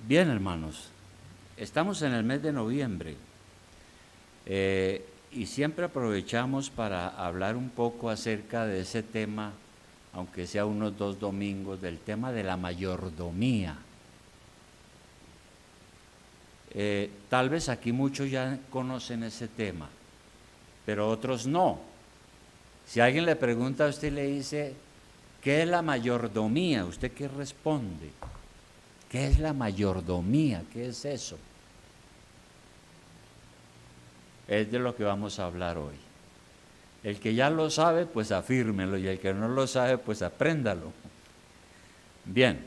Bien, hermanos, estamos en el mes de noviembre y siempre aprovechamos para hablar un poco acerca de ese tema, aunque sea unos 2 domingos, del tema de la mayordomía. Tal vez aquí muchos ya conocen ese tema, pero otros no. Si alguien le pregunta a usted y le dice, ¿qué es la mayordomía? ¿Usted qué responde? ¿Qué es la mayordomía? ¿Qué es eso? Es de lo que vamos a hablar hoy. El que ya lo sabe, pues afírmelo, y el que no lo sabe, pues apréndalo. Bien,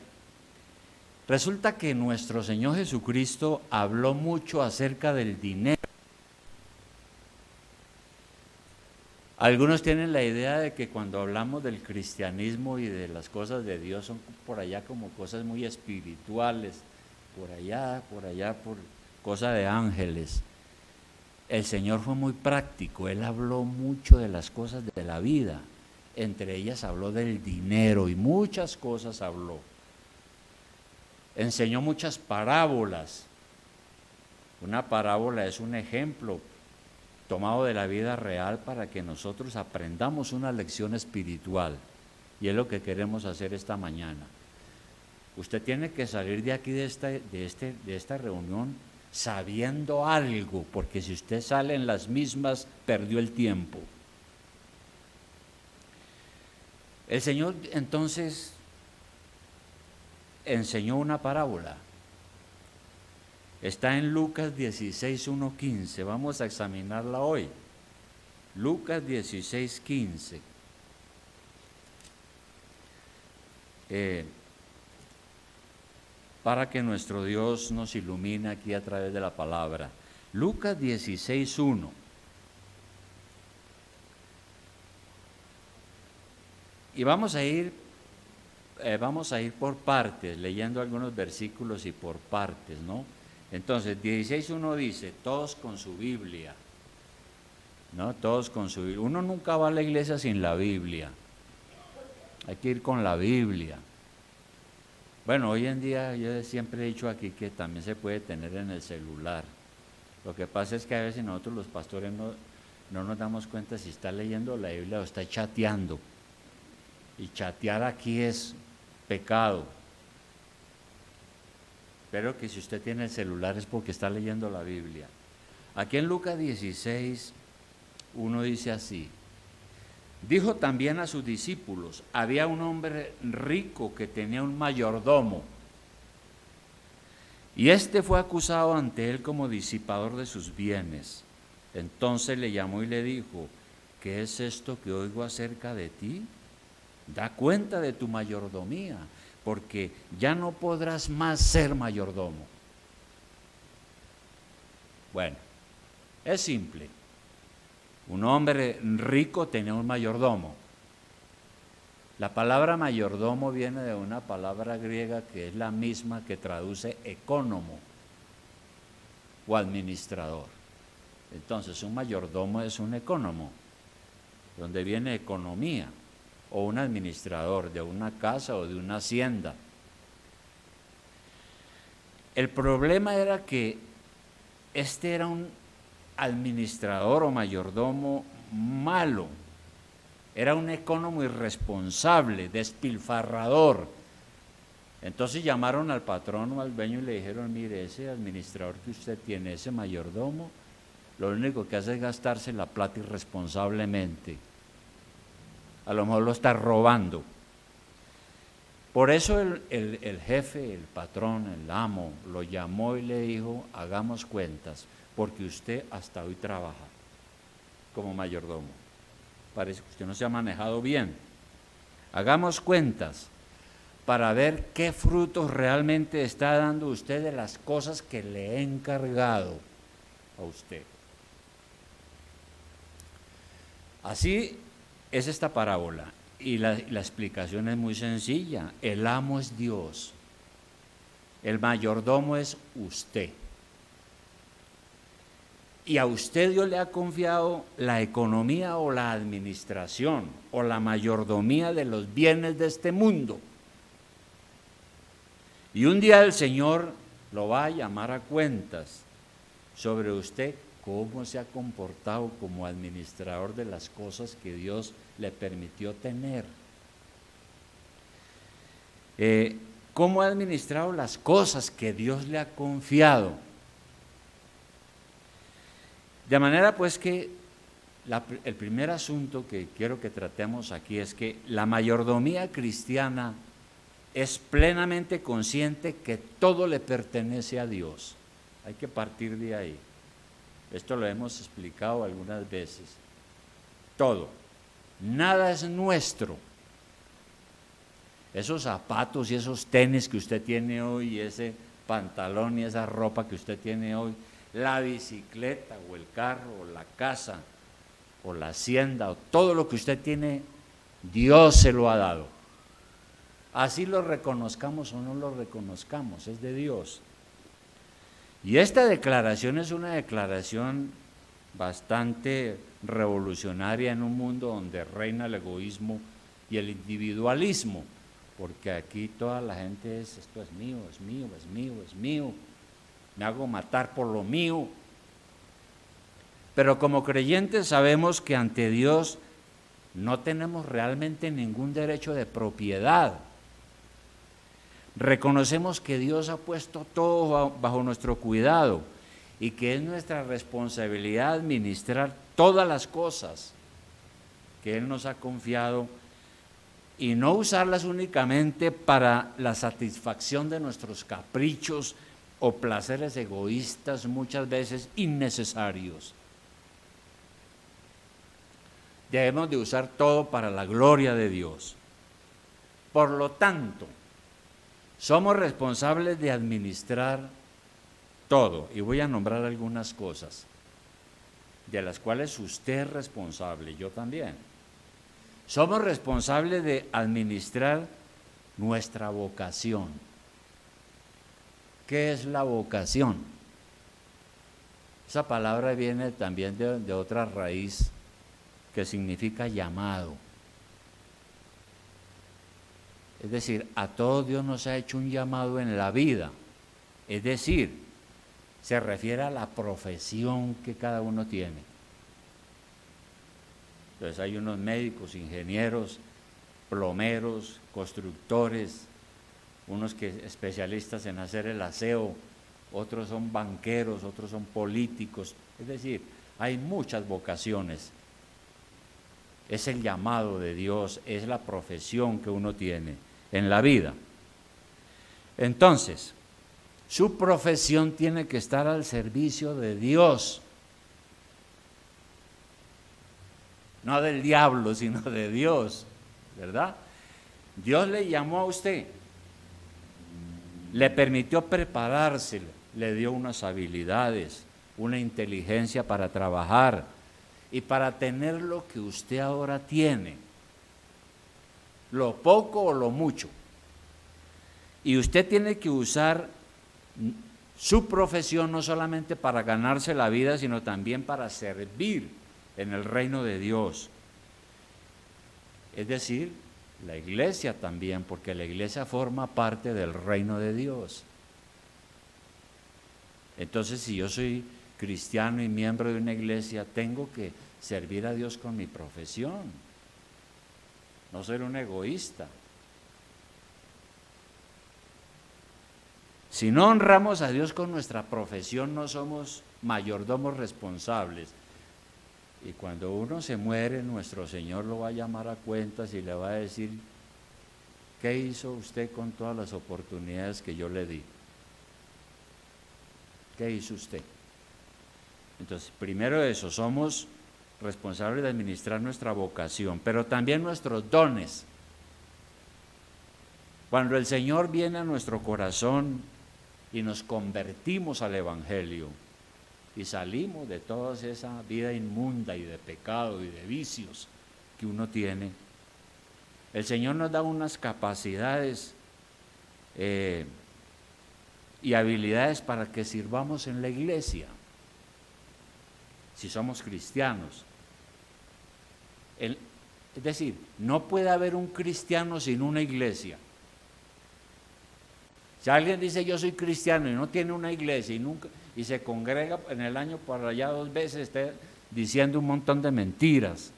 resulta que nuestro Señor Jesucristo habló mucho acerca del dinero. Algunos tienen la idea de que cuando hablamos del cristianismo y de las cosas de Dios son por allá como cosas muy espirituales, por allá, por cosa de ángeles. El Señor fue muy práctico, Él habló mucho de las cosas de la vida, entre ellas habló del dinero y muchas cosas habló. Enseñó muchas parábolas. Una parábola es un ejemplo tomado de la vida real para que nosotros aprendamos una lección espiritual, y es lo que queremos hacer esta mañana. Usted tiene que salir de aquí, de esta reunión, sabiendo algo, porque si usted sale en las mismas, perdió el tiempo. El Señor entonces enseñó una parábola. Está en Lucas 16, 1, 15. Vamos a examinarla hoy. Lucas 16, 15. Para que nuestro Dios nos ilumine aquí a través de la palabra. Lucas 16, 1. Y vamos a ir por partes, leyendo algunos versículos y por partes, ¿no? Entonces, 16.1 dice, todos con su Biblia, ¿no? Todos con su Biblia. Uno nunca va a la iglesia sin la Biblia. Hay que ir con la Biblia. Bueno, hoy en día yo siempre he dicho aquí que también se puede tener en el celular. Lo que pasa es que a veces nosotros los pastores no nos damos cuenta si está leyendo la Biblia o está chateando. Y chatear aquí es pecado. Espero que si usted tiene el celular es porque está leyendo la Biblia. Aquí en Lucas 16, 1 dice así: dijo también a sus discípulos, había un hombre rico que tenía un mayordomo, y éste fue acusado ante él como disipador de sus bienes. Entonces le llamó y le dijo, ¿qué es esto que oigo acerca de ti? Da cuenta de tu mayordomía, porque ya no podrás más ser mayordomo. Bueno, es simple. Un hombre rico tenía un mayordomo. La palabra mayordomo viene de una palabra griega que es la misma que traduce ecónomo o administrador. Entonces, un mayordomo es un ecónomo, donde viene economía, o un administrador de una casa o de una hacienda. El problema era que este era un administrador o mayordomo malo, era un ecónomo irresponsable, despilfarrador. Entonces llamaron al patrón o al dueño y le dijeron, mire, ese administrador que usted tiene, ese mayordomo, lo único que hace es gastarse la plata irresponsablemente. A lo mejor lo está robando. Por eso el jefe, el patrón, el amo, lo llamó y le dijo, hagamos cuentas, porque usted hasta hoy trabaja como mayordomo. Parece que usted no se ha manejado bien. Hagamos cuentas para ver qué frutos realmente está dando usted de las cosas que le he encargado a usted. Así es esta parábola, y la explicación es muy sencilla. El amo es Dios, el mayordomo es usted, y a usted Dios le ha confiado la economía o la administración o la mayordomía de los bienes de este mundo. Y un día el Señor lo va a llamar a cuentas sobre usted, cómo se ha comportado como administrador de las cosas que Dios le permitió tener. Cómo ha administrado las cosas que Dios le ha confiado. De manera pues que el primer asunto que quiero que tratemos aquí es que la mayordomía cristiana es plenamente consciente que todo le pertenece a Dios. Hay que partir de ahí. Esto lo hemos explicado algunas veces. Todo. Nada es nuestro. Esos zapatos y esos tenis que usted tiene hoy, ese pantalón y esa ropa que usted tiene hoy, la bicicleta o el carro o la casa o la hacienda o todo lo que usted tiene, Dios se lo ha dado. Así lo reconozcamos o no lo reconozcamos, es de Dios. Y esta declaración es una declaración bastante revolucionaria en un mundo donde reina el egoísmo y el individualismo, porque aquí toda la gente es, esto es mío, es mío, es mío, es mío, me hago matar por lo mío. Pero como creyentes sabemos que ante Dios no tenemos realmente ningún derecho de propiedad. Reconocemos que Dios ha puesto todo bajo nuestro cuidado y que es nuestra responsabilidad administrar todas las cosas que Él nos ha confiado y no usarlas únicamente para la satisfacción de nuestros caprichos o placeres egoístas, muchas veces innecesarios. Debemos de usar todo para la gloria de Dios. Por lo tanto, somos responsables de administrar todo, y voy a nombrar algunas cosas, de las cuales usted es responsable, yo también. Somos responsables de administrar nuestra vocación. ¿Qué es la vocación? Esa palabra viene también de otra raíz que significa llamado. Es decir, a todos Dios nos ha hecho un llamado en la vida. Es decir, se refiere a la profesión que cada uno tiene. Entonces hay unos médicos, ingenieros, plomeros, constructores, unos que especialistas en hacer el aseo, otros son banqueros, otros son políticos. Es decir, hay muchas vocaciones. Es el llamado de Dios, es la profesión que uno tiene en la vida. Entonces, su profesión tiene que estar al servicio de Dios, no del diablo, sino de Dios, ¿verdad? Dios le llamó a usted, le permitió prepararse, le dio unas habilidades, una inteligencia para trabajar y para tener lo que usted ahora tiene, lo poco o lo mucho. Y usted tiene que usar su profesión no solamente para ganarse la vida, sino también para servir en el reino de Dios. Es decir, la iglesia también, porque la iglesia forma parte del reino de Dios. Entonces, si yo soy cristiano y miembro de una iglesia, tengo que servir a Dios con mi profesión, no ser un egoísta. Si no honramos a Dios con nuestra profesión, no somos mayordomos responsables. Y cuando uno se muere, nuestro Señor lo va a llamar a cuentas y le va a decir, ¿qué hizo usted con todas las oportunidades que yo le di? ¿Qué hizo usted? Entonces, primero eso, somos responsables de administrar nuestra vocación, pero también nuestros dones. Cuando el Señor viene a nuestro corazón y nos convertimos al Evangelio y salimos de toda esa vida inmunda y de pecado y de vicios que uno tiene, el Señor nos da unas capacidades y habilidades para que sirvamos en la iglesia, si somos cristianos. Es decir, no puede haber un cristiano sin una iglesia. Si alguien dice yo soy cristiano y no tiene una iglesia y se congrega en el año por allá 2 veces, está diciendo un montón de mentiras.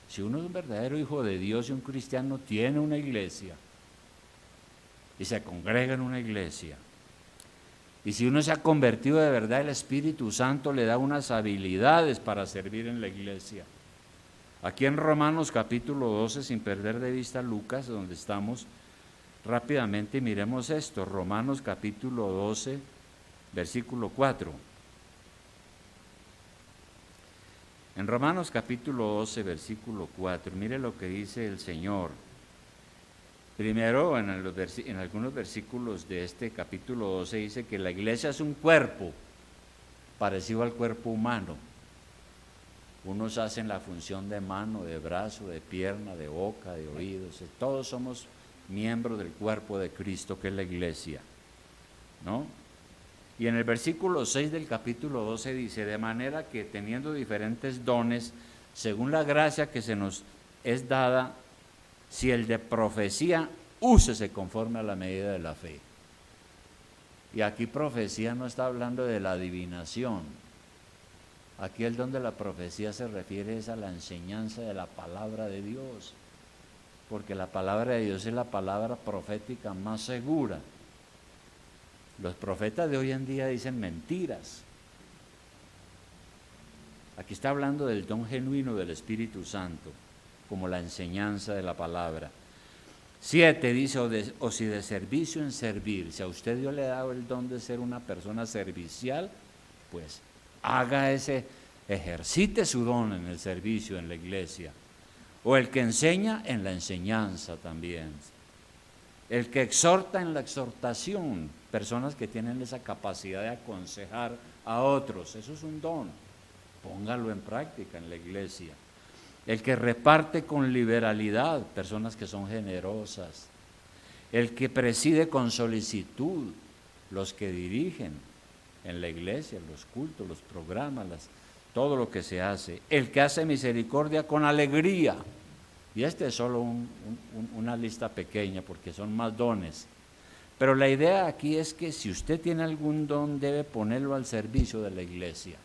Si uno es un verdadero hijo de Dios y un cristiano tiene una iglesia y se congrega en una iglesia, y si uno se ha convertido de verdad, el Espíritu Santo le da unas habilidades para servir en la iglesia. Aquí en Romanos capítulo 12, sin perder de vista Lucas, donde estamos, rápidamente miremos esto. Romanos capítulo 12, versículo 4. En Romanos capítulo 12, versículo 4, mire lo que dice el Señor. Primero, en algunos versículos de este capítulo 12 dice que la iglesia es un cuerpo parecido al cuerpo humano. Unos hacen la función de mano, de brazo, de pierna, de boca, de oídos. Todos somos miembros del cuerpo de Cristo, que es la iglesia, ¿no? Y en el versículo 6 del capítulo 12 dice, de manera que teniendo diferentes dones, según la gracia que se nos es dada, si el de profecía, úsese conforme a la medida de la fe. Y aquí profecía no está hablando de la adivinación. Aquí el don de la profecía se refiere a la enseñanza de la palabra de Dios, porque la palabra de Dios es la palabra profética más segura. Los profetas de hoy en día dicen mentiras. Aquí está hablando del don genuino del Espíritu Santo, como la enseñanza de la palabra. 7 dice, o si de servicio en servir, si a usted Dios le ha dado el don de ser una persona servicial, pues ejercite su don en el servicio en la iglesia. O el que enseña en la enseñanza también. El que exhorta en la exhortación, personas que tienen esa capacidad de aconsejar a otros, eso es un don, póngalo en práctica en la iglesia. El que reparte con liberalidad, personas que son generosas. El que preside con solicitud, los que dirigen en la iglesia, los cultos, los programas, todo lo que se hace. El que hace misericordia con alegría. Y este es solo una lista pequeña porque son más dones. Pero la idea aquí es que si usted tiene algún don, debe ponerlo al servicio de la iglesia.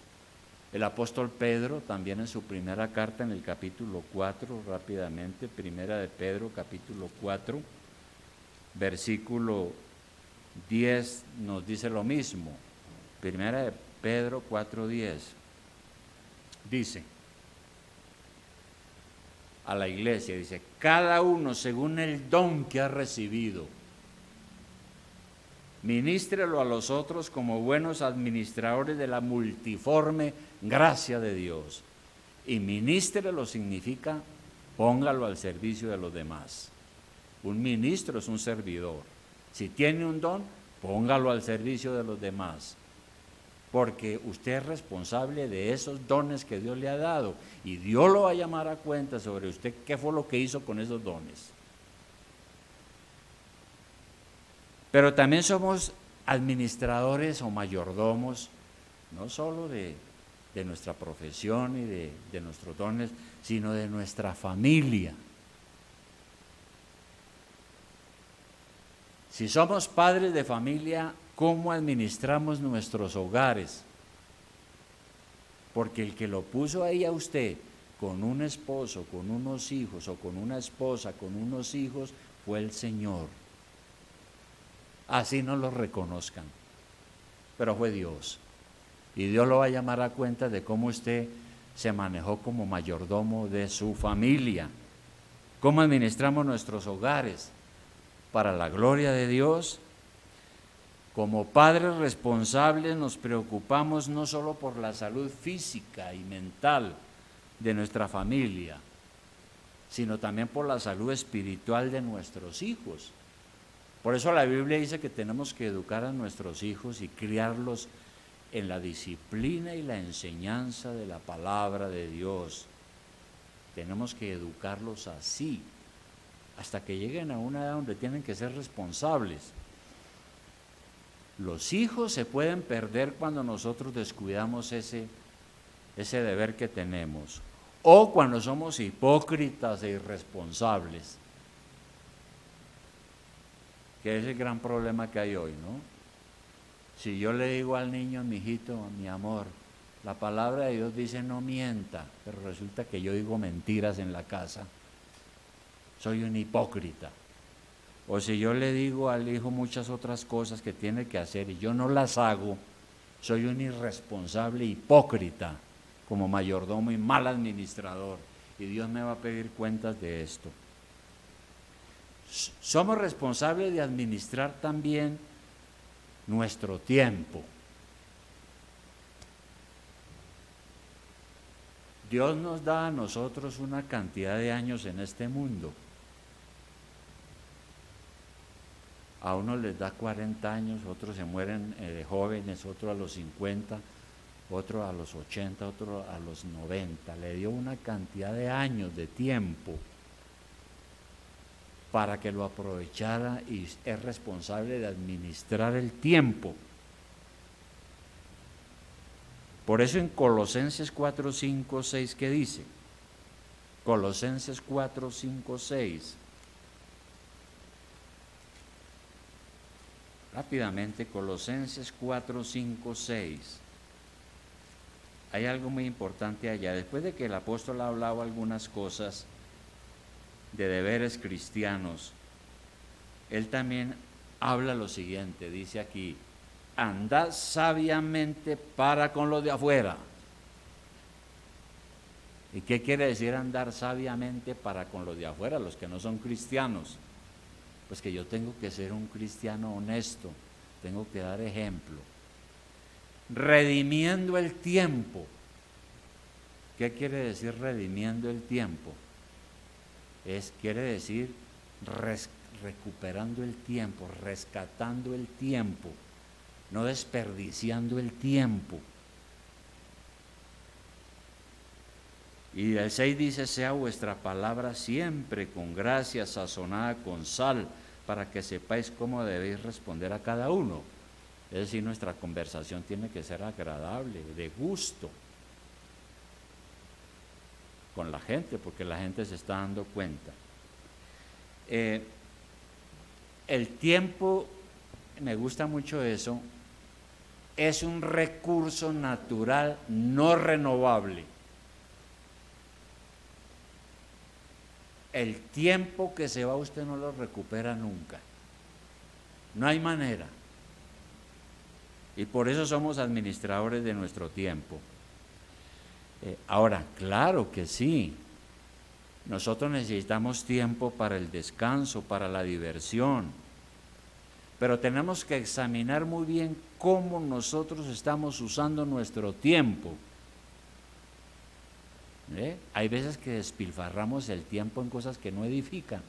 El apóstol Pedro también en su primera carta en el capítulo 4, rápidamente, primera de Pedro capítulo 4, versículo 10 nos dice lo mismo. Primera de Pedro 4:10 dice a la iglesia, dice, cada uno según el don que ha recibido, ministrelo a los otros como buenos administradores de la multiforme gracia de Dios. Y ministrelo significa póngalo al servicio de los demás. Un ministro es un servidor. Si tiene un don, póngalo al servicio de los demás. Porque usted es responsable de esos dones que Dios le ha dado. Y Dios lo va a llamar a cuenta sobre usted qué fue lo que hizo con esos dones. Pero también somos administradores o mayordomos, no solo de nuestra profesión y de nuestros dones, sino de nuestra familia. Si somos padres de familia, ¿cómo administramos nuestros hogares? Porque el que lo puso ahí a usted con un esposo, con unos hijos, o con una esposa, con unos hijos, fue el Señor. Así no lo reconozcan, pero fue Dios. Y Dios lo va a llamar a cuenta de cómo usted se manejó como mayordomo de su familia. Cómo administramos nuestros hogares para la gloria de Dios. Como padres responsables nos preocupamos no solo por la salud física y mental de nuestra familia, sino también por la salud espiritual de nuestros hijos. Por eso la Biblia dice que tenemos que educar a nuestros hijos y criarlos en la disciplina y la enseñanza de la palabra de Dios. Tenemos que educarlos así, hasta que lleguen a una edad donde tienen que ser responsables. Los hijos se pueden perder cuando nosotros descuidamos ese deber que tenemos, o cuando somos hipócritas e irresponsables. que es el gran problema que hay hoy, ¿no? Si yo le digo al niño, mi hijito, mi amor, la palabra de Dios dice no mienta, pero resulta que yo digo mentiras en la casa, soy un hipócrita. O si yo le digo al hijo muchas otras cosas que tiene que hacer y yo no las hago, soy un irresponsable hipócrita como mayordomo y mal administrador. Y Dios me va a pedir cuentas de esto. Somos responsables de administrar también nuestro tiempo. Dios nos da a nosotros una cantidad de años en este mundo. A unos les da 40 años, otros se mueren de jóvenes, otros a los 50, otros a los 80, otros a los 90. Le dio una cantidad de años, de tiempo, para que lo aprovechara y es responsable de administrar el tiempo. Por eso en Colosenses 4, 5, 6, ¿qué dice? Colosenses 4, 5, 6. Rápidamente, Colosenses 4, 5, 6. Hay algo muy importante allá. Después de que el apóstol ha hablado algunas cosas de deberes cristianos, él también habla lo siguiente, dice aquí: andad sabiamente para con los de afuera. ¿Y qué quiere decir andar sabiamente para con los de afuera, los que no son cristianos? Pues que yo tengo que ser un cristiano honesto, tengo que dar ejemplo. Redimiendo el tiempo. ¿Qué quiere decir redimiendo el tiempo? Quiere decir recuperando el tiempo, rescatando el tiempo, no desperdiciando el tiempo. Y el 6 dice: sea vuestra palabra siempre con gracia, sazonada con sal, para que sepáis cómo debéis responder a cada uno. Es decir, nuestra conversación tiene que ser agradable, de gusto con la gente, porque la gente se está dando cuenta. El tiempo, me gusta mucho eso, es un recurso natural no renovable. El tiempo que se va usted no lo recupera nunca. No hay manera. Y por eso somos administradores de nuestro tiempo. Ahora, claro que sí. Nosotros necesitamos tiempo para el descanso, para la diversión. Pero tenemos que examinar muy bien cómo nosotros estamos usando nuestro tiempo. Hay veces que despilfarramos el tiempo en cosas que no edifican.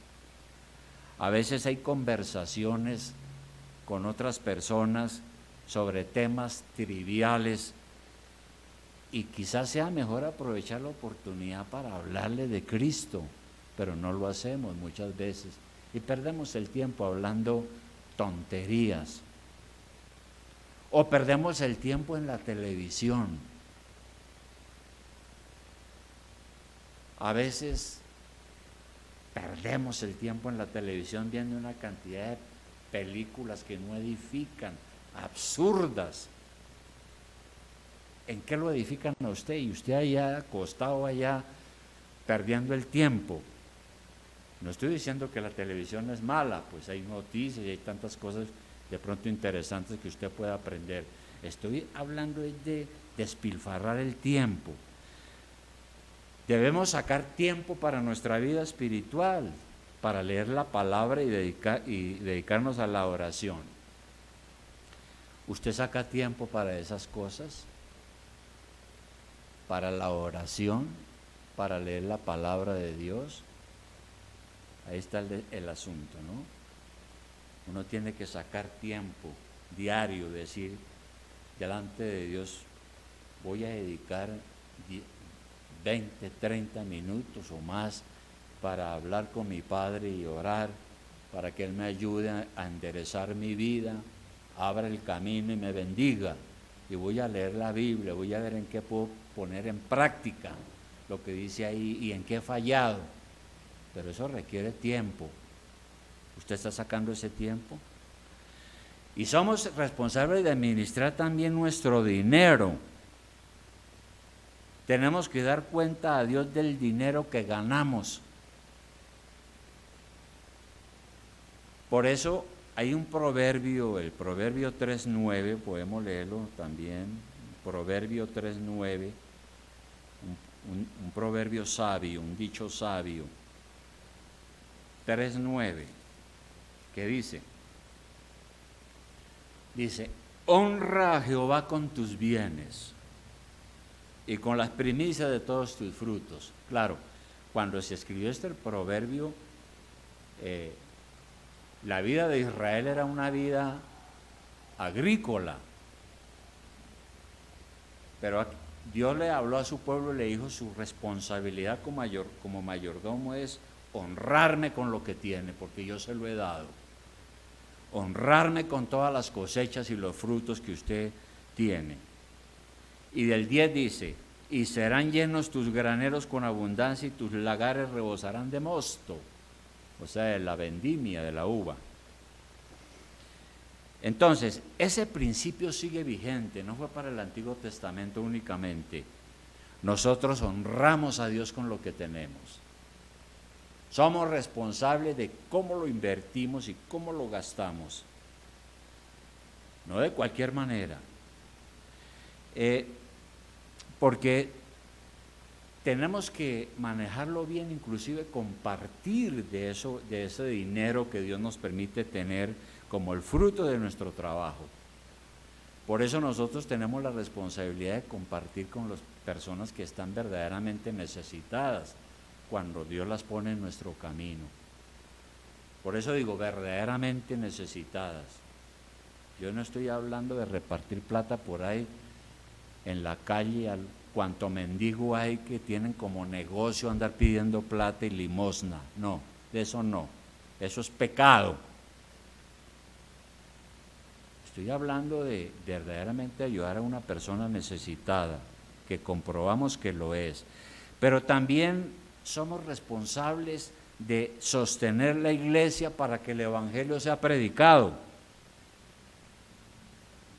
A veces hay conversaciones con otras personas sobre temas triviales y quizás sea mejor aprovechar la oportunidad para hablarle de Cristo, pero no lo hacemos muchas veces y perdemos el tiempo hablando tonterías, o perdemos el tiempo en la televisión. A veces perdemos el tiempo en la televisión viendo una cantidad de películas que no edifican, absurdas. ¿En qué lo edifican a usted? Y usted allá acostado allá perdiendo el tiempo. No estoy diciendo que la televisión es mala, pues hay noticias y hay tantas cosas de pronto interesantes que usted puede aprender. Estoy hablando de despilfarrar el tiempo. Debemos sacar tiempo para nuestra vida espiritual, para leer la palabra y dedicarnos a la oración. ¿Usted saca tiempo para esas cosas? Para la oración, para leer la palabra de Dios. Ahí está el asunto, ¿no? Uno tiene que sacar tiempo diario, decir delante de Dios, voy a dedicar 20, 30 minutos o más para hablar con mi Padre y orar, para que Él me ayude a enderezar mi vida, abra el camino y me bendiga. Y voy a leer la Biblia, voy a ver en qué puedo poner en práctica lo que dice ahí y en qué he fallado. Pero eso requiere tiempo. ¿Usted está sacando ese tiempo? Y somos responsables de administrar también nuestro dinero. Tenemos que dar cuenta a Dios del dinero que ganamos. Por eso hay un proverbio, el proverbio 3.9, podemos leerlo también, proverbio 3.9, un proverbio sabio, un dicho sabio, 3.9, que dice, honra a Jehová con tus bienes y con las primicias de todos tus frutos. Claro, cuando se escribió este proverbio, la vida de Israel era una vida agrícola, pero Dios le habló a su pueblo y le dijo: su responsabilidad como mayordomo es honrarme con lo que tiene, porque yo se lo he dado. Honrarme con todas las cosechas y los frutos que usted tiene. Y del 10 dice: y serán llenos tus graneros con abundancia y tus lagares rebosarán de mosto, o sea, de la vendimia, de la uva. Entonces, ese principio sigue vigente, no fue para el Antiguo Testamento únicamente. Nosotros honramos a Dios con lo que tenemos. Somos responsables de cómo lo invertimos y cómo lo gastamos. No de cualquier manera. Porque tenemos que manejarlo bien, inclusive compartir de eso, de ese dinero que Dios nos permite tener como el fruto de nuestro trabajo. Por eso nosotros tenemos la responsabilidad de compartir con las personas que están verdaderamente necesitadas, cuando Dios las pone en nuestro camino. Por eso digo, verdaderamente necesitadas. Yo no estoy hablando de repartir plata por ahí en la calle, cuanto mendigo hay que tienen como negocio andar pidiendo plata y limosna. No, de eso no. Eso es pecado. Estoy hablando de verdaderamente ayudar a una persona necesitada, que comprobamos que lo es. Pero también somos responsables de sostener la iglesia para que el evangelio sea predicado.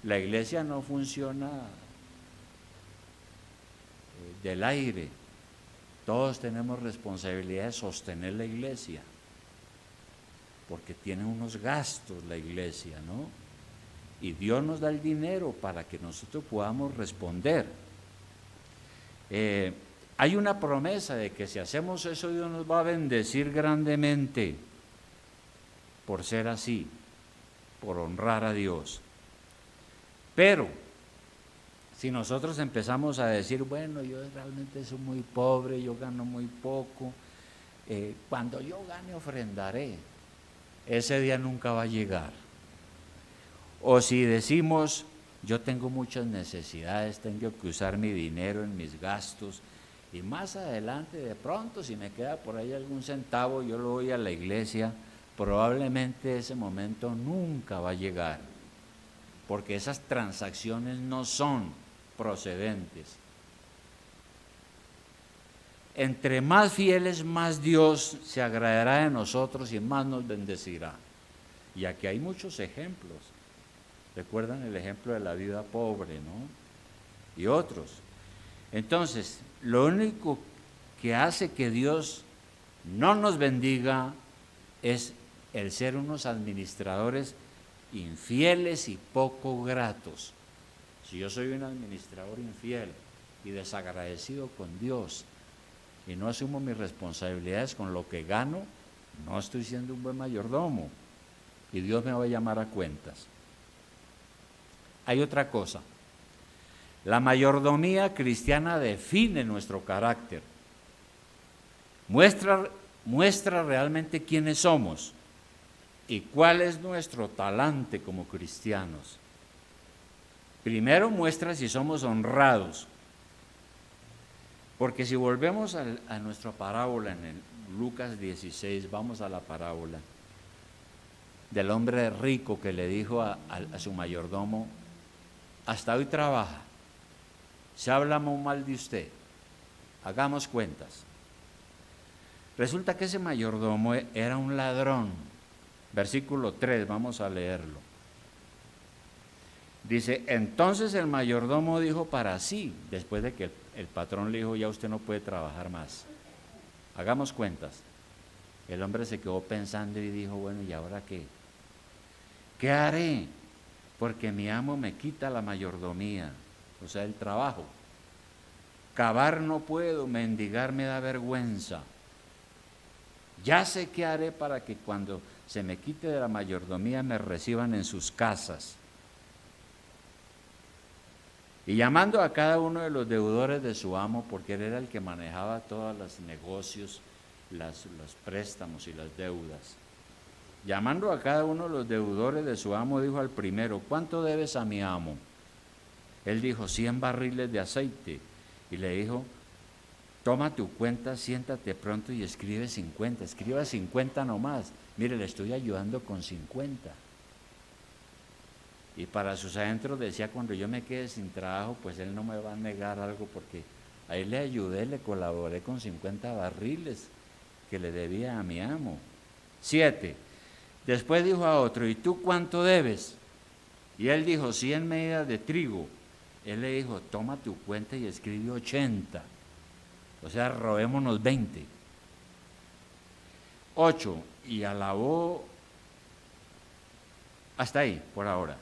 La iglesia no funciona del aire. Todos tenemos responsabilidad de sostener la iglesia, porque tiene unos gastos la iglesia, ¿no? Y Dios nos da el dinero para que nosotros podamos responder. Hay una promesa de que si hacemos eso, Dios nos va a bendecir grandemente por ser así, por honrar a Dios. Pero si nosotros empezamos a decir, bueno, yo realmente soy muy pobre, yo gano muy poco, cuando yo gane ofrendaré, ese día nunca va a llegar. O si decimos, yo tengo muchas necesidades, tengo que usar mi dinero en mis gastos, y más adelante, de pronto, si me queda por ahí algún centavo, yo lo doy a la iglesia, probablemente ese momento nunca va a llegar, porque esas transacciones no son procedentes. Entre más fieles, más Dios se agradará de nosotros y más nos bendecirá. Y aquí hay muchos ejemplos. ¿Recuerdan el ejemplo de la viuda pobre, no? Y otros. Entonces, lo único que hace que Dios no nos bendiga es el ser unos administradores infieles y poco gratos. Si yo soy un administrador infiel y desagradecido con Dios y no asumo mis responsabilidades con lo que gano, no estoy siendo un buen mayordomo y Dios me va a llamar a cuentas. Hay otra cosa. La mayordomía cristiana define nuestro carácter, muestra realmente quiénes somos y cuál es nuestro talante como cristianos. Primero muestra si somos honrados, porque si volvemos a nuestra parábola en el Lucas 16, vamos a la parábola del hombre rico que le dijo a su mayordomo, hasta hoy trabaja, se habla muy mal de usted, hagamos cuentas. Resulta que ese mayordomo era un ladrón, Versículo 3, vamos a leerlo. Dice, entonces el mayordomo dijo para sí, después de que el patrón le dijo, ya usted no puede trabajar más. Hagamos cuentas. El hombre se quedó pensando y dijo, bueno, ¿y ahora qué? ¿Qué haré? Porque mi amo me quita la mayordomía, o sea, el trabajo. Cavar no puedo, mendigar me da vergüenza. Ya sé qué haré para que cuando se me quite de la mayordomía me reciban en sus casas. Y llamando a cada uno de los deudores de su amo, porque él era el que manejaba todos los negocios, los préstamos y las deudas. Llamando a cada uno de los deudores de su amo, dijo al primero, ¿cuánto debes a mi amo? Él dijo, 100 barriles de aceite. Y le dijo, toma tu cuenta, siéntate pronto y escribe 50. Escriba 50 nomás. Mire, le estoy ayudando con 50. Y para sus adentros decía, cuando yo me quede sin trabajo, pues él no me va a negar algo, porque ahí le ayudé, le colaboré con 50 barriles que le debía a mi amo. 7. Después dijo a otro, ¿y tú cuánto debes? Y él dijo, 100 medidas de trigo. Él le dijo, toma tu cuenta y escribe 80. O sea, robémonos 20. 8. Y alabó, hasta ahí, por ahora.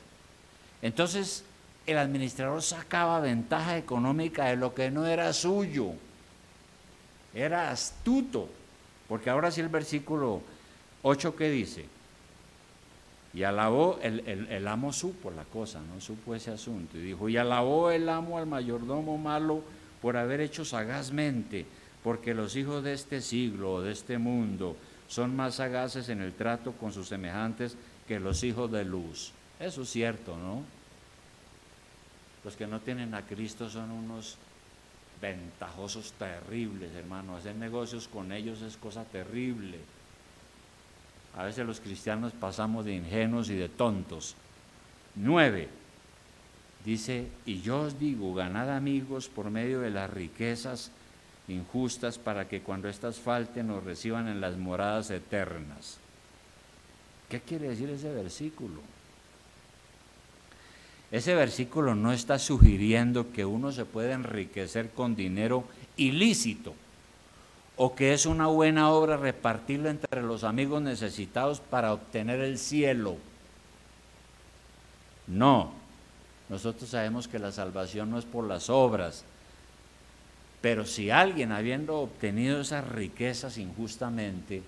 Entonces, el administrador sacaba ventaja económica de lo que no era suyo. Era astuto. Porque ahora sí el versículo 8, ¿qué dice? Y alabó, el amo supo la cosa, no supo ese asunto. Y dijo, y alabó el amo al mayordomo malo por haber hecho sagazmente, porque los hijos de este siglo o de este mundo son más sagaces en el trato con sus semejantes que los hijos de luz. Eso es cierto, ¿no? Los que no tienen a Cristo son unos ventajosos terribles, hermano. Hacer negocios con ellos es cosa terrible. A veces los cristianos pasamos de ingenuos y de tontos. 9. Dice, y yo os digo, ganad amigos por medio de las riquezas injustas, para que cuando éstas falten os reciban en las moradas eternas. ¿Qué quiere decir ese versículo? Ese versículo no está sugiriendo que uno se puede enriquecer con dinero ilícito, o que es una buena obra repartirlo entre los amigos necesitados para obtener el cielo. No, nosotros sabemos que la salvación no es por las obras, pero si alguien, habiendo obtenido esas riquezas injustamente,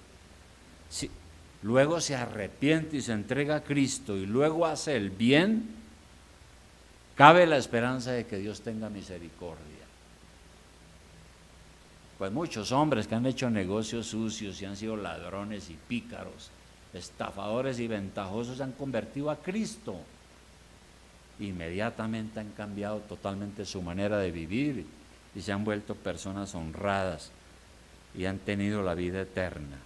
luego se arrepiente y se entrega a Cristo y luego hace el bien, cabe la esperanza de que Dios tenga misericordia. Pues muchos hombres que han hecho negocios sucios y han sido ladrones y pícaros, estafadores y ventajosos, se han convertido a Cristo. Inmediatamente han cambiado totalmente su manera de vivir y se han vuelto personas honradas y han tenido la vida eterna.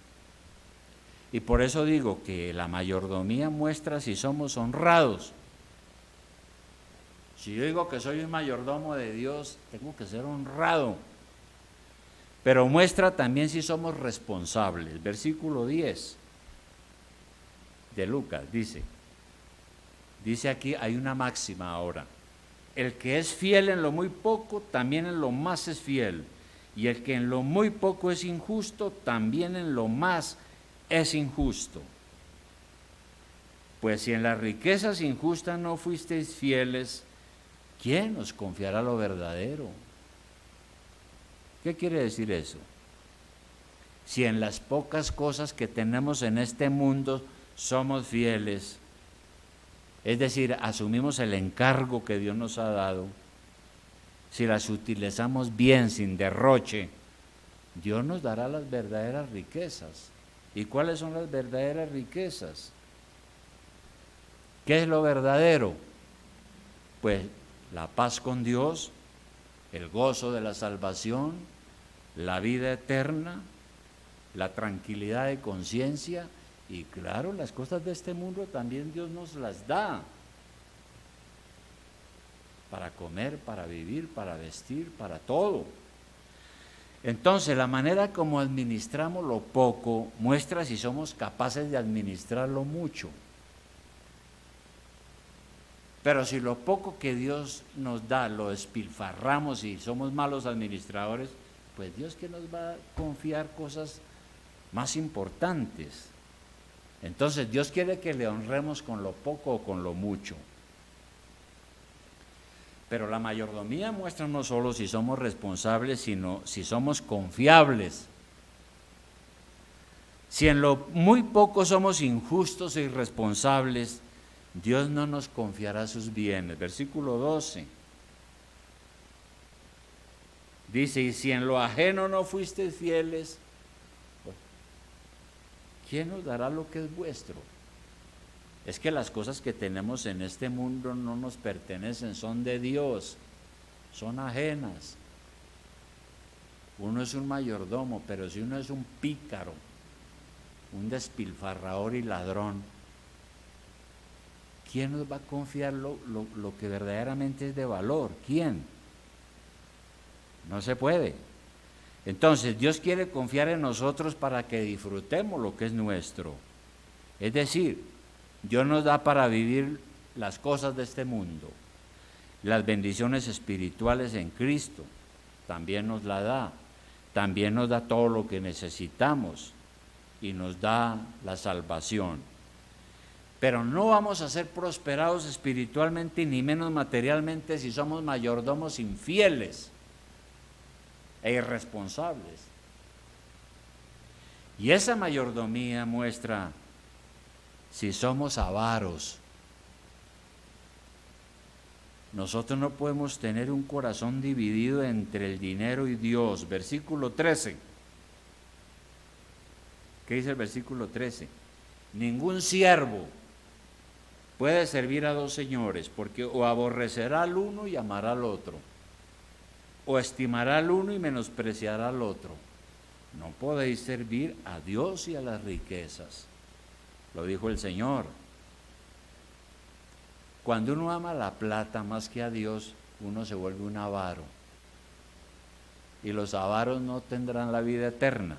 Y por eso digo que la mayordomía muestra si somos honrados. Si yo digo que soy un mayordomo de Dios, tengo que ser honrado. Pero muestra también si somos responsables. Versículo 10 de Lucas dice aquí, hay una máxima ahora. El que es fiel en lo muy poco, también en lo más es fiel. Y el que en lo muy poco es injusto, también en lo más es injusto. Pues si en las riquezas injustas no fuisteis fieles, ¿quién os confiará lo verdadero? ¿Qué quiere decir eso? Si en las pocas cosas que tenemos en este mundo somos fieles, es decir, asumimos el encargo que Dios nos ha dado, si las utilizamos bien, sin derroche, Dios nos dará las verdaderas riquezas. ¿Y cuáles son las verdaderas riquezas? ¿Qué es lo verdadero? Pues la paz con Dios, el gozo de la salvación, la vida eterna, la tranquilidad de conciencia y claro, las cosas de este mundo también Dios nos las da para comer, para vivir, para vestir, para todo. Entonces, la manera como administramos lo poco muestra si somos capaces de administrarlo mucho. Pero si lo poco que Dios nos da lo despilfarramos y somos malos administradores, pues Dios que nos va a confiar cosas más importantes. Entonces Dios quiere que le honremos con lo poco o con lo mucho. Pero la mayordomía muestra no solo si somos responsables, sino si somos confiables. Si en lo muy poco somos injustos e irresponsables, Dios no nos confiará sus bienes. Versículo 12. Dice, y si en lo ajeno no fuisteis fieles, ¿quién nos dará lo que es vuestro? Es que las cosas que tenemos en este mundo no nos pertenecen, son de Dios, son ajenas. Uno es un mayordomo, pero si uno es un pícaro, un despilfarrador y ladrón, ¿quién nos va a confiar lo que verdaderamente es de valor? ¿Quién? No se puede. Entonces Dios quiere confiar en nosotros para que disfrutemos lo que es nuestro. Es decir, Dios nos da para vivir las cosas de este mundo. Las bendiciones espirituales en Cristo también nos la da. También nos da todo lo que necesitamos y nos da la salvación. Pero no vamos a ser prosperados espiritualmente ni menos materialmente si somos mayordomos infieles e irresponsables. Y esa mayordomía muestra si somos avaros. Nosotros no podemos tener un corazón dividido entre el dinero y Dios. Versículo 13. ¿Qué dice el versículo 13? Ningún siervo puede servir a dos señores, porque o aborrecerá al uno y amará al otro, o estimará al uno y menospreciará al otro. No podéis servir a Dios y a las riquezas. Lo dijo el Señor. Cuando uno ama la plata más que a Dios, uno se vuelve un avaro. Y los avaros no tendrán la vida eterna.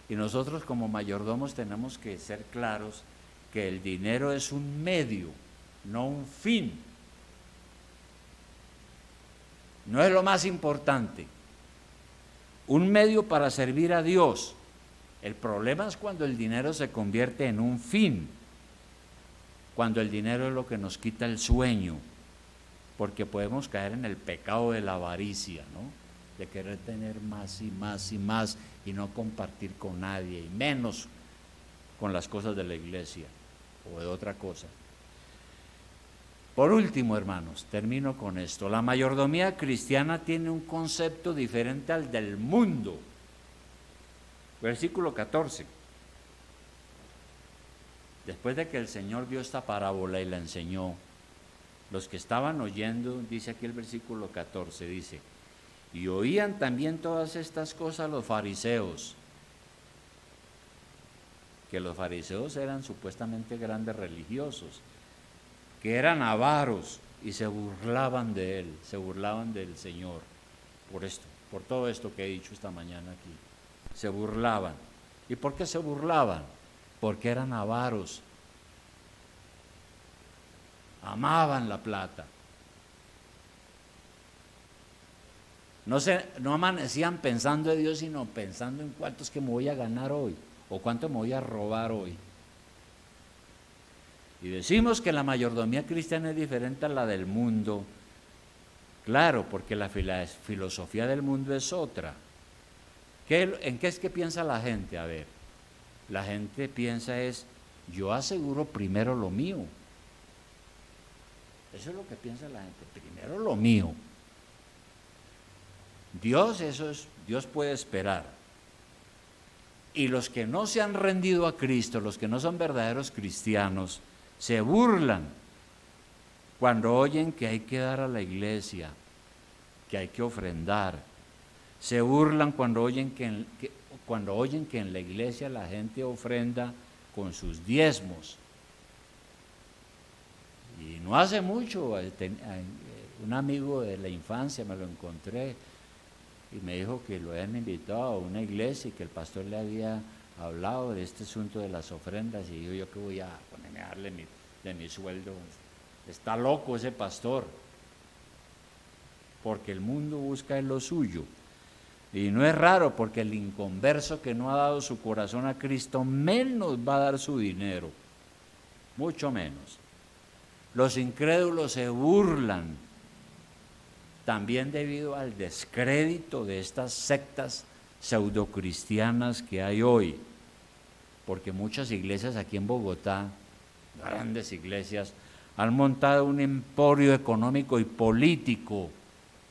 Y nosotros como mayordomos tenemos que ser claros que el dinero es un medio, no un fin. No es lo más importante. Un medio para servir a Dios. El problema es cuando el dinero se convierte en un fin, cuando el dinero es lo que nos quita el sueño, porque podemos caer en el pecado de la avaricia, ¿no? De querer tener más y más y más y no compartir con nadie, y menos con las cosas de la iglesia o de otra cosa. Por último, hermanos, termino con esto. La mayordomía cristiana tiene un concepto diferente al del mundo. Versículo 14. Después de que el Señor dio esta parábola y la enseñó, los que estaban oyendo, dice aquí el versículo 14, dice, y oían también todas estas cosas los fariseos, que los fariseos eran supuestamente grandes religiosos, que eran avaros y se burlaban de él, se burlaban del Señor, por esto, por todo esto que he dicho esta mañana aquí. Se burlaban. ¿Y por qué se burlaban? Porque eran avaros. Amaban la plata. No amanecían pensando en Dios, sino pensando en cuánto es que me voy a ganar hoy o cuánto me voy a robar hoy. Y decimos que la mayordomía cristiana es diferente a la del mundo. Claro, porque la filosofía del mundo es otra. ¿En qué es que piensa la gente? A ver, la gente piensa yo aseguro primero lo mío. Eso es lo que piensa la gente, primero lo mío. Dios puede esperar. Y los que no se han rendido a Cristo, los que no son verdaderos cristianos, se burlan cuando oyen que hay que dar a la iglesia, que hay que ofrendar. Se burlan cuando oyen que en la iglesia la gente ofrenda con sus diezmos. Y no hace mucho, un amigo de la infancia me lo encontré, y me dijo que lo habían invitado a una iglesia y que el pastor le había hablado de este asunto de las ofrendas, y dijo, yo que voy a ponerme a darle de mi sueldo. Está loco ese pastor, porque el mundo busca en lo suyo. Y no es raro, porque el inconverso que no ha dado su corazón a Cristo menos va a dar su dinero, mucho menos. Los incrédulos se burlan también debido al descrédito de estas sectas pseudocristianas que hay hoy, porque muchas iglesias aquí en Bogotá, grandes iglesias, han montado un emporio económico y político,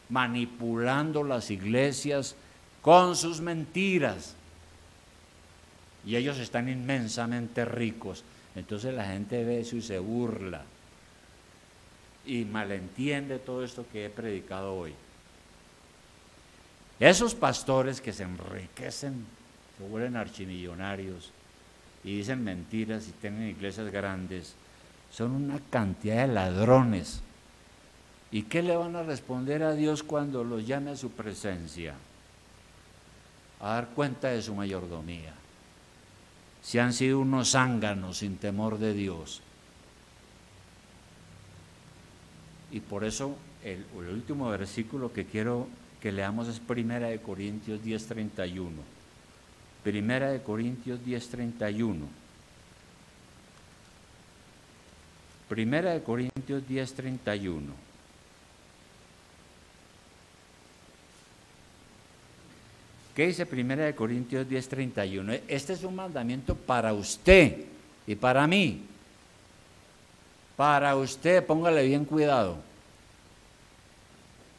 manipulando las iglesias con sus mentiras, y ellos están inmensamente ricos. Entonces la gente ve eso y se burla y malentiende todo esto que he predicado hoy. Esos pastores que se enriquecen, se vuelven archimillonarios y dicen mentiras y tienen iglesias grandes, son una cantidad de ladrones. ¿Y qué le van a responder a Dios cuando los llame a su presencia? A dar cuenta de su mayordomía. Si han sido unos zánganos sin temor de Dios. Y por eso el último versículo que quiero que leamos es 1 Corintios 10:31. 1 Corintios 10:31. 1 Corintios 10:31. ¿Qué dice 1 Corintios 10:31? Este es un mandamiento para usted y para mí. Para usted, póngale bien cuidado.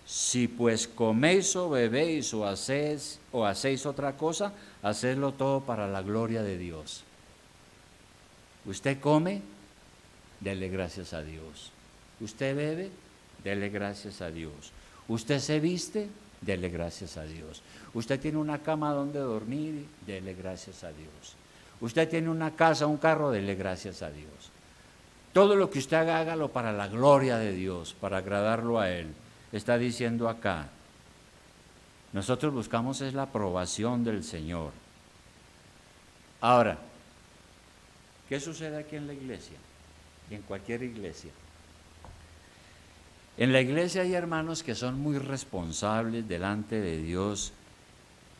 Si pues coméis o bebéis o hacéis otra cosa, hacedlo todo para la gloria de Dios. Usted come, dele gracias a Dios. Usted bebe, dele gracias a Dios. Usted se viste, dele gracias a Dios. Usted tiene una cama donde dormir, dele gracias a Dios. Usted tiene una casa, un carro, dele gracias a Dios. Todo lo que usted haga, hágalo para la gloria de Dios, para agradarlo a Él. Está diciendo acá, nosotros buscamos es la aprobación del Señor. Ahora, ¿qué sucede aquí en la iglesia? Y en cualquier iglesia. En la iglesia hay hermanos que son muy responsables delante de Dios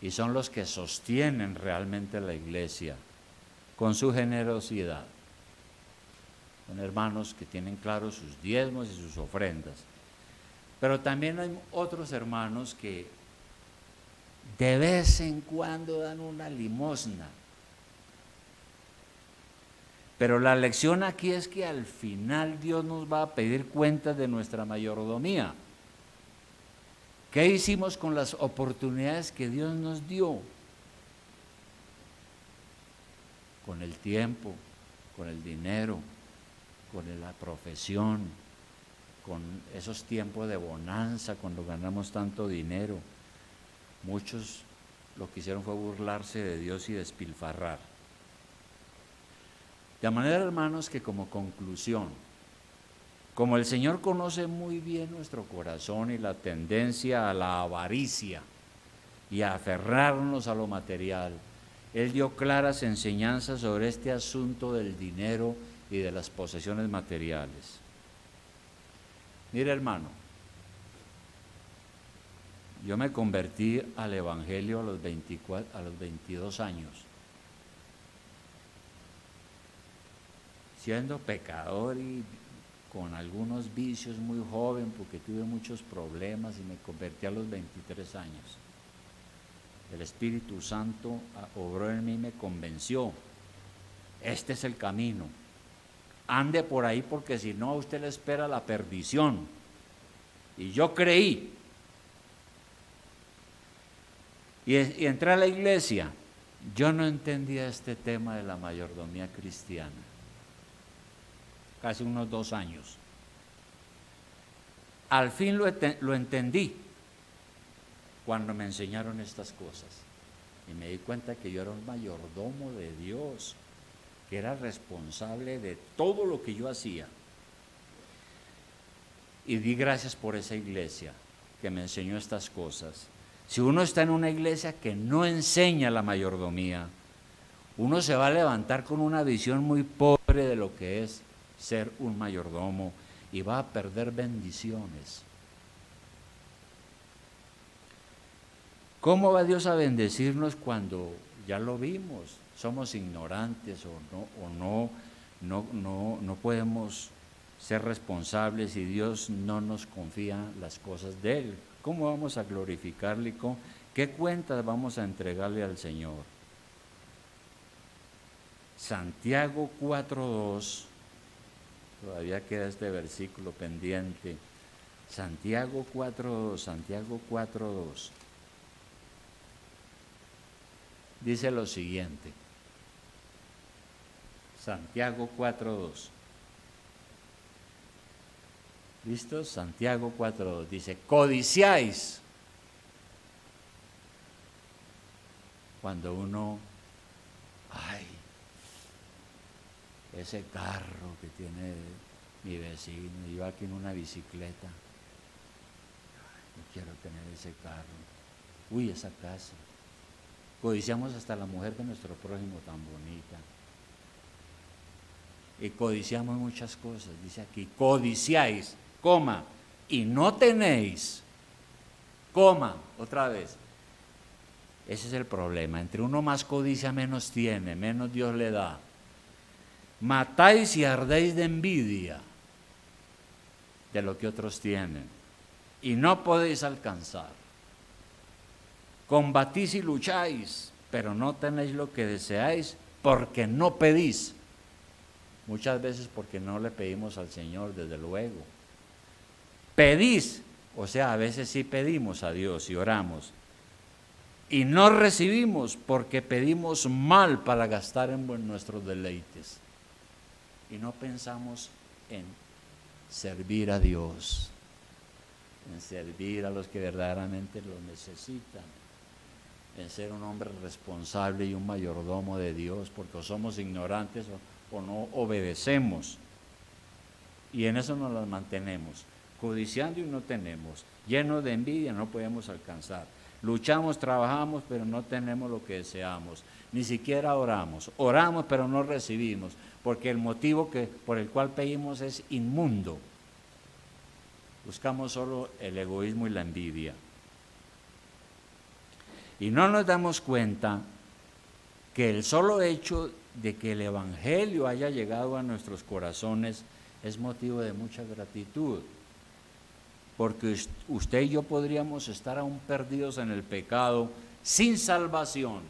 y son los que sostienen realmente la iglesia con su generosidad. Son hermanos que tienen claros sus diezmos y sus ofrendas. Pero también hay otros hermanos que de vez en cuando dan una limosna. Pero la lección aquí es que al final Dios nos va a pedir cuentas de nuestra mayordomía. ¿Qué hicimos con las oportunidades que Dios nos dio? Con el tiempo, con el dinero, con la profesión, con esos tiempos de bonanza, cuando ganamos tanto dinero. Muchos lo que hicieron fue burlarse de Dios y despilfarrar. De manera, hermanos, que como conclusión, como el Señor conoce muy bien nuestro corazón y la tendencia a la avaricia y a aferrarnos a lo material, Él dio claras enseñanzas sobre este asunto del dinero y de las posesiones materiales. Mire, hermano, yo me convertí al Evangelio a los 22 años. Siendo pecador y con algunos vicios, muy joven, porque tuve muchos problemas, y me convertí a los 23 años. El Espíritu Santo obró en mí y me convenció. Este es el camino. Ande por ahí, porque si no a usted le espera la perdición. Y yo creí. Y entré a la iglesia. Yo no entendía este tema de la mayordomía cristiana. Casi unos 2 años. Al fin lo entendí cuando me enseñaron estas cosas. Y me di cuenta que yo era un mayordomo de Dios, que era responsable de todo lo que yo hacía. Y di gracias por esa iglesia que me enseñó estas cosas. Si uno está en una iglesia que no enseña la mayordomía, uno se va a levantar con una visión muy pobre de lo que es ser un mayordomo y va a perder bendiciones. ¿Cómo va Dios a bendecirnos cuando ya lo vimos? Somos ignorantes o no podemos ser responsables y Dios no nos confía las cosas de Él. ¿Cómo vamos a glorificarle? ¿Qué cuentas vamos a entregarle al Señor? Santiago 4:2, todavía queda este versículo pendiente. Santiago 4:2. Dice lo siguiente. Santiago 4:2. ¿Listo? Santiago 4:2 dice, codiciáis. Cuando uno, ese carro que tiene mi vecino, yo aquí en una bicicleta, yo quiero tener ese carro. Uy, esa casa. Codiciamos hasta la mujer de nuestro prójimo tan bonita. Y codiciamos muchas cosas, dice aquí, codiciáis, coma, y no tenéis, coma, otra vez. Ese es el problema, entre uno más codicia menos tiene, menos Dios le da. Matáis y ardéis de envidia de lo que otros tienen, y no podéis alcanzar. Combatís y lucháis, pero no tenéis lo que deseáis, porque no pedís. Muchas veces porque no le pedimos al Señor, desde luego. Pedís, o sea, a veces sí pedimos a Dios y oramos, y no recibimos porque pedimos mal para gastar en nuestros deleites. Y no pensamos en servir a Dios, en servir a los que verdaderamente lo necesitan, en ser un hombre responsable y un mayordomo de Dios, porque o somos ignorantes o no obedecemos. Y en eso nos las mantenemos, codiciando y no tenemos, llenos de envidia, no podemos alcanzar. Luchamos, trabajamos, pero no tenemos lo que deseamos. Ni siquiera oramos. Oramos, pero no recibimos, porque el motivo por el cual pedimos es inmundo. Buscamos solo el egoísmo y la envidia. Y no nos damos cuenta que el solo hecho de que el Evangelio haya llegado a nuestros corazones es motivo de mucha gratitud. Porque usted y yo podríamos estar aún perdidos en el pecado, sin salvación.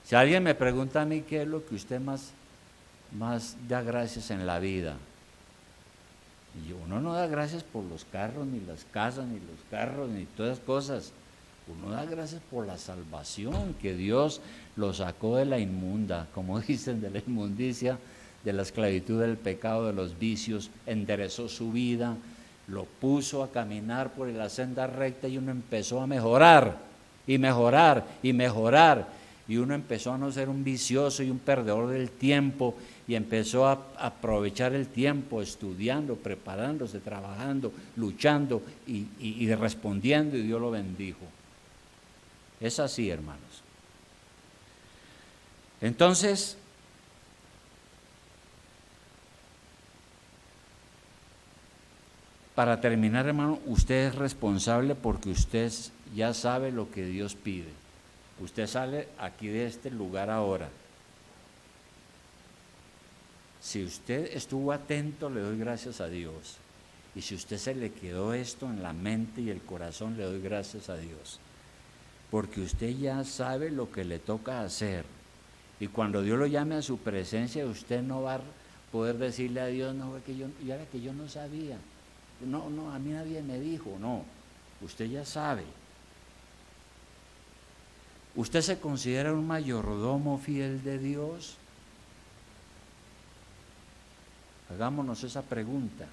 Si alguien me pregunta a mí qué es lo que usted más da gracias en la vida, y uno no da gracias por los carros, ni las casas, ni los carros, ni todas esas cosas. Uno da gracias por la salvación, que Dios lo sacó de la inmunda, como dicen, de la inmundicia, de la esclavitud del pecado, de los vicios, enderezó su vida, lo puso a caminar por la senda recta y uno empezó a mejorar, y mejorar, y mejorar, y uno empezó a no ser un vicioso y un perdedor del tiempo, y empezó a aprovechar el tiempo estudiando, preparándose, trabajando, luchando y respondiendo, y Dios lo bendijo. Es así, hermanos. Entonces, para terminar, hermano, usted es responsable porque usted ya sabe lo que Dios pide. Usted sale aquí de este lugar ahora. Si usted estuvo atento, le doy gracias a Dios. Y si usted se le quedó esto en la mente y el corazón, le doy gracias a Dios. Porque usted ya sabe lo que le toca hacer. Y cuando Dios lo llame a su presencia, usted no va a poder decirle a Dios, no, era que yo no sabía. No, a mí nadie me dijo. No, usted ya sabe. ¿Usted se considera un mayordomo fiel de Dios? Hagámonos esa pregunta.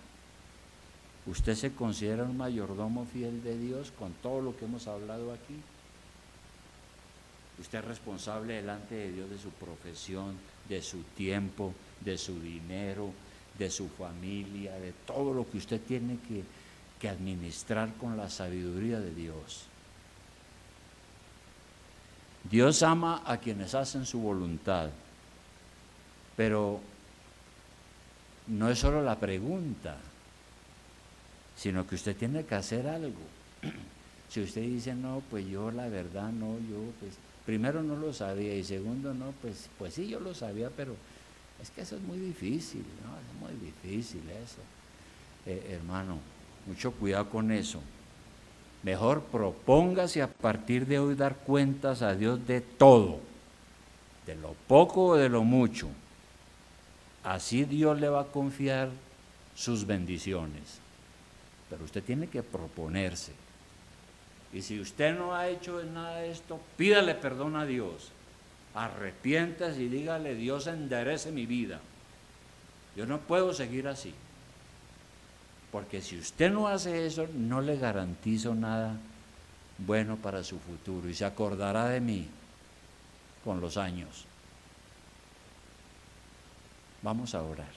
¿Usted se considera un mayordomo fiel de Dios con todo lo que hemos hablado aquí? Usted es responsable delante de Dios de su profesión, de su tiempo, de su dinero, de su familia, de todo lo que usted tiene que administrar con la sabiduría de Dios. Dios ama a quienes hacen su voluntad, pero no es solo la pregunta, sino que usted tiene que hacer algo. Si usted dice, no, pues yo la verdad no, yo pues primero no lo sabía y segundo no, pues sí yo lo sabía, pero es que eso es muy difícil, ¿no? Es muy difícil eso. Hermano, mucho cuidado con eso. Mejor propóngase a partir de hoy dar cuentas a Dios de todo, de lo poco o de lo mucho. Así Dios le va a confiar sus bendiciones. Pero usted tiene que proponerse. Y si usted no ha hecho nada de esto, pídale perdón a Dios. Arrepiéntase y dígale, Dios enderece mi vida. Yo no puedo seguir así. Porque si usted no hace eso, no le garantizo nada bueno para su futuro. Y se acordará de mí con los años. Vamos a orar.